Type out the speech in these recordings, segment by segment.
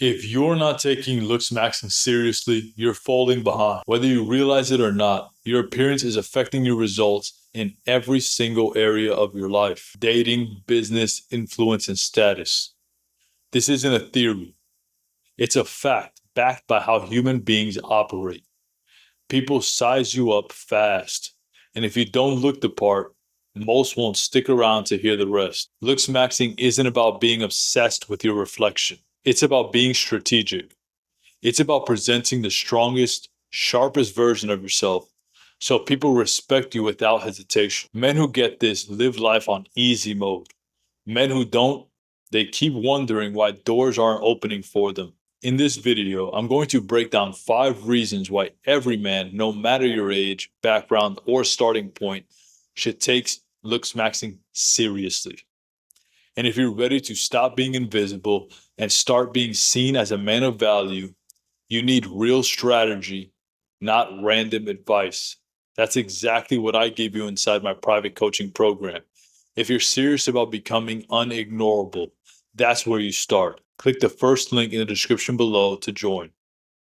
If you're not taking looks maxing seriously, you're falling behind. Whether you realize it or not, your appearance is affecting your results in every single area of your life: dating, business, influence, and status. This isn't a theory, it's a fact backed by how human beings operate. People size you up fast, and if you don't look the part, most won't stick around to hear the rest. Looks maxing isn't about being obsessed with your reflection. It's about being strategic. It's about presenting the strongest, sharpest version of yourself so people respect you without hesitation. Men who get this live life on easy mode. Men who don't, they keep wondering why doors aren't opening for them. In this video, I'm going to break down 5 reasons why every man, no matter your age, background, or starting point, should take looks maxing seriously. And if you're ready to stop being invisible and start being seen as a man of value, you need real strategy, not random advice. That's exactly what I give you inside my private coaching program. If you're serious about becoming unignorable, that's where you start. Click the first link in the description below to join.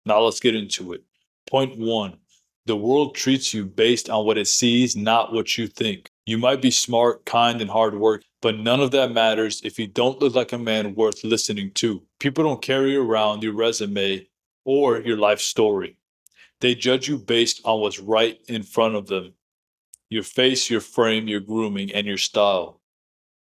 Now let's get into it. Point 1. The world treats you based on what it sees, not what you think. You might be smart, kind, and hardworking, but none of that matters if you don't look like a man worth listening to. People don't carry around your resume or your life story. They judge you based on what's right in front of them: your face, your frame, your grooming, and your style.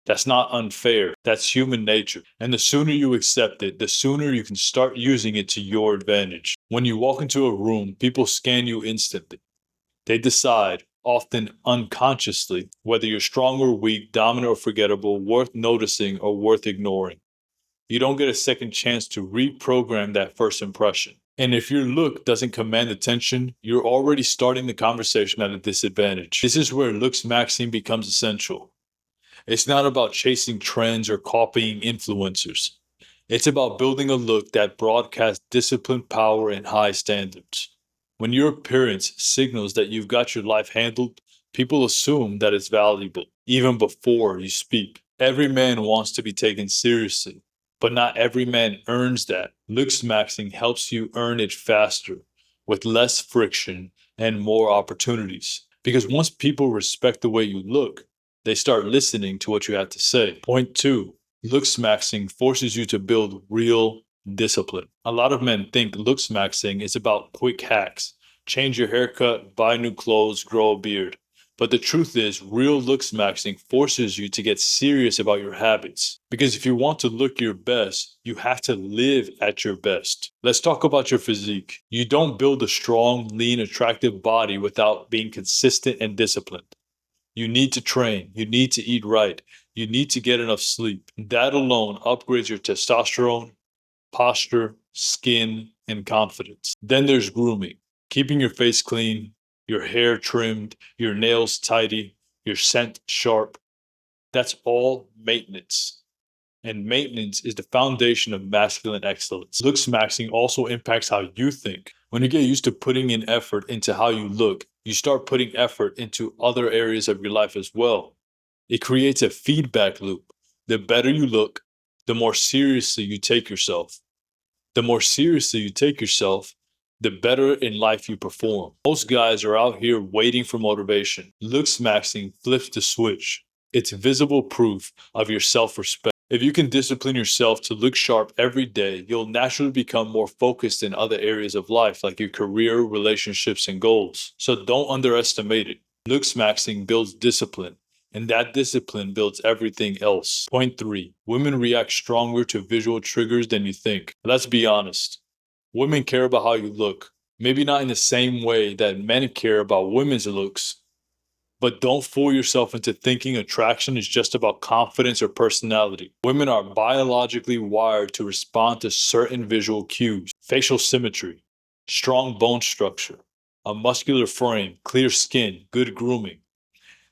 That's not unfair. That's human nature. And the sooner you accept it, the sooner you can start using it to your advantage. When you walk into a room, people scan you instantly. They decide, often unconsciously, whether you're strong or weak, dominant or forgettable, worth noticing or worth ignoring. You don't get a second chance to reprogram that first impression. And if your look doesn't command attention, you're already starting the conversation at a disadvantage. This is where looks maxing becomes essential. It's not about chasing trends or copying influencers. It's about building a look that broadcasts discipline, power, and high standards. When your appearance signals that you've got your life handled, people assume that it's valuable, even before you speak. Every man wants to be taken seriously, but not every man earns that. Looks maxing helps you earn it faster, with less friction and more opportunities. Because once people respect the way you look, they start listening to what you have to say. Point 2. Looks maxing forces you to build real discipline. A lot of men think looks maxing is about quick hacks: change your haircut, buy new clothes, grow a beard. But the truth is, real looks maxing forces you to get serious about your habits. Because if you want to look your best, you have to live at your best. Let's talk about your physique. You don't build a strong, lean, attractive body without being consistent and disciplined. You need to train. You need to eat right. You need to get enough sleep. That alone upgrades your testosterone, posture, skin, and confidence. Then there's grooming: keeping your face clean, your hair trimmed, your nails tidy, your scent sharp. That's all maintenance. And maintenance is the foundation of masculine excellence. Looks maxing also impacts how you think. When you get used to putting in effort into how you look, you start putting effort into other areas of your life as well. It creates a feedback loop. The better you look, the more seriously you take yourself. The more seriously you take yourself, the better in life you perform. Most guys are out here waiting for motivation. Looks maxing flips the switch. It's visible proof of your self-respect. If you can discipline yourself to look sharp every day, you'll naturally become more focused in other areas of life, like your career, relationships, and goals. So don't underestimate it. Looks maxing builds discipline, and that discipline builds everything else. Point 3. Women react stronger to visual triggers than you think. Let's be honest. Women care about how you look. Maybe not in the same way that men care about women's looks. But don't fool yourself into thinking attraction is just about confidence or personality. Women are biologically wired to respond to certain visual cues: facial symmetry, strong bone structure, a muscular frame, clear skin, good grooming.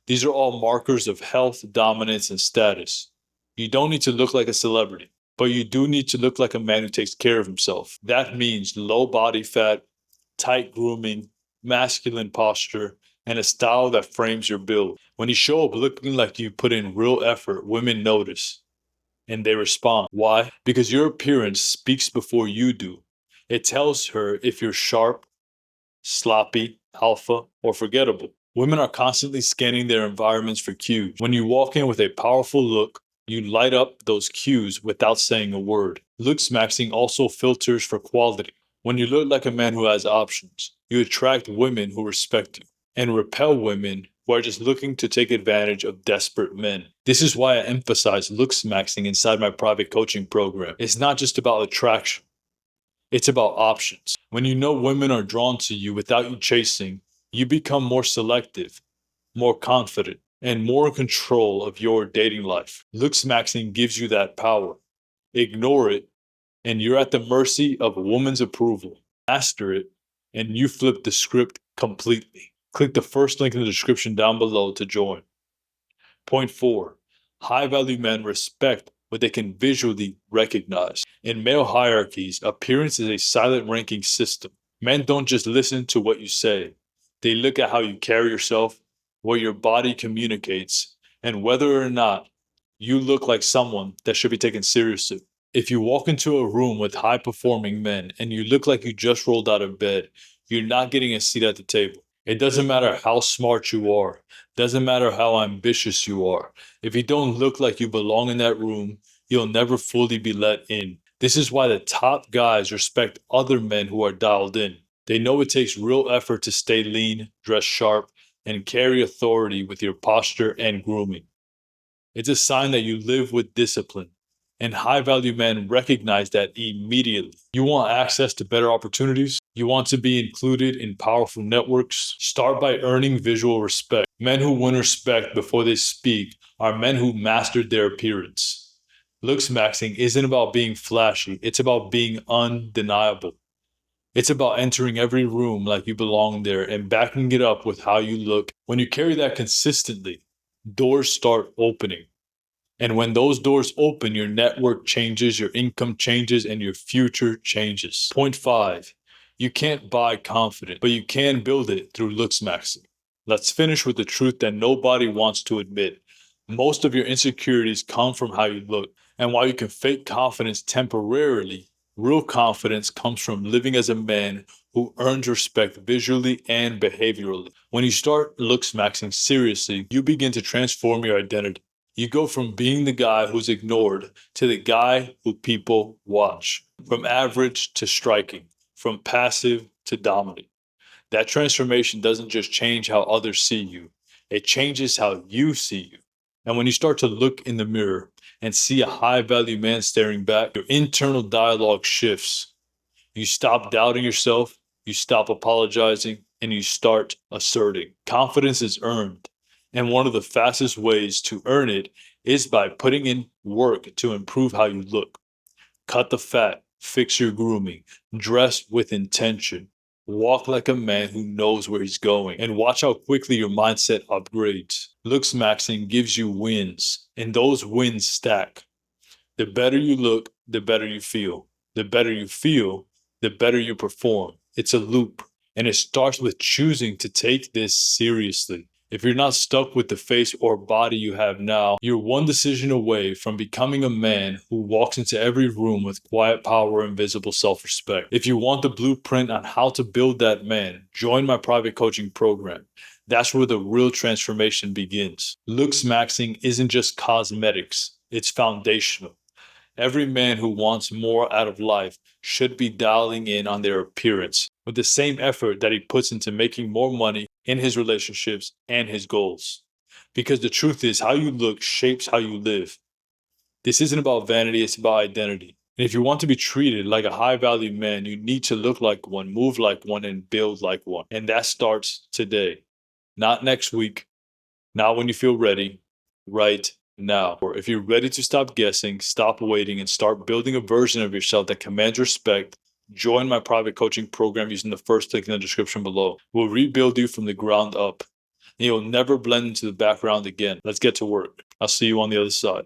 These are all markers of health, dominance, and status. You don't need to look like a celebrity, but you do need to look like a man who takes care of himself. That means low body fat, tight grooming, masculine posture, and a style that frames your build. When you show up looking like you put in real effort, women notice. And they respond. Why? Because your appearance speaks before you do. It tells her if you're sharp, sloppy, alpha, or forgettable. Women are constantly scanning their environments for cues. When you walk in with a powerful look, you light up those cues without saying a word. Looks maxing also filters for quality. When you look like a man who has options, you attract women who respect you and repel women who are just looking to take advantage of desperate men. This is why I emphasize looks maxing inside my private coaching program. It's not just about attraction. It's about options. When you know women are drawn to you without you chasing, you become more selective, more confident, and more in control of your dating life. Looks maxing gives you that power. Ignore it, and you're at the mercy of a woman's approval. Master it, and you flip the script completely. Click the first link in the description down below to join. Point 4. High value men respect what they can visually recognize. In male hierarchies, appearance is a silent ranking system. Men don't just listen to what you say, they look at how you carry yourself, what your body communicates, and whether or not you look like someone that should be taken seriously. If you walk into a room with high performing men and you look like you just rolled out of bed, you're not getting a seat at the table. It doesn't matter how smart you are. Doesn't matter how ambitious you are. If you don't look like you belong in that room, you'll never fully be let in. This is why the top guys respect other men who are dialed in. They know it takes real effort to stay lean, dress sharp, and carry authority with your posture and grooming. It's a sign that you live with discipline. And high value men recognize that immediately. You want access to better opportunities? You want to be included in powerful networks? Start by earning visual respect. Men who win respect before they speak are men who mastered their appearance. Looks maxing isn't about being flashy, it's about being undeniable. It's about entering every room like you belong there and backing it up with how you look. When you carry that consistently, doors start opening. And when those doors open, your network changes, your income changes, and your future changes. Point 5. You can't buy confidence, but you can build it through looks maxing. Let's finish with the truth that nobody wants to admit. Most of your insecurities come from how you look. And while you can fake confidence temporarily, real confidence comes from living as a man who earns respect visually and behaviorally. When you start looks maxing seriously, you begin to transform your identity. You go from being the guy who's ignored to the guy who people watch. From average to striking. From passive to dominant. That transformation doesn't just change how others see you. It changes how you see you. And when you start to look in the mirror and see a high value man staring back, your internal dialogue shifts. You stop doubting yourself, you stop apologizing, and you start asserting. Confidence is earned. And one of the fastest ways to earn it is by putting in work to improve how you look. Cut the fat, fix your grooming, dress with intention, walk like a man who knows where he's going, and watch how quickly your mindset upgrades. Looks maxing gives you wins, and those wins stack. The better you look, the better you feel. The better you feel, the better you perform. It's a loop, and it starts with choosing to take this seriously. If you're not stuck with the face or body you have now, you're one decision away from becoming a man who walks into every room with quiet power and visible self-respect. If you want the blueprint on how to build that man, join my private coaching program. That's where the real transformation begins. Looks maxing isn't just cosmetics, it's foundational. Every man who wants more out of life should be dialing in on their appearance with the same effort that he puts into making more money in his relationships and his goals. Because the truth is, how you look shapes how you live. This isn't about vanity, it's about identity. And if you want to be treated like a high value man, you need to look like one, move like one, and build like one. And that starts today. Not next week, not when you feel ready, right now. Or if you're ready to stop guessing, stop waiting, and start building a version of yourself that commands respect, join my private coaching program using the first link in the description below. We'll rebuild you from the ground up, and you'll never blend into the background again. Let's get to work. I'll see you on the other side.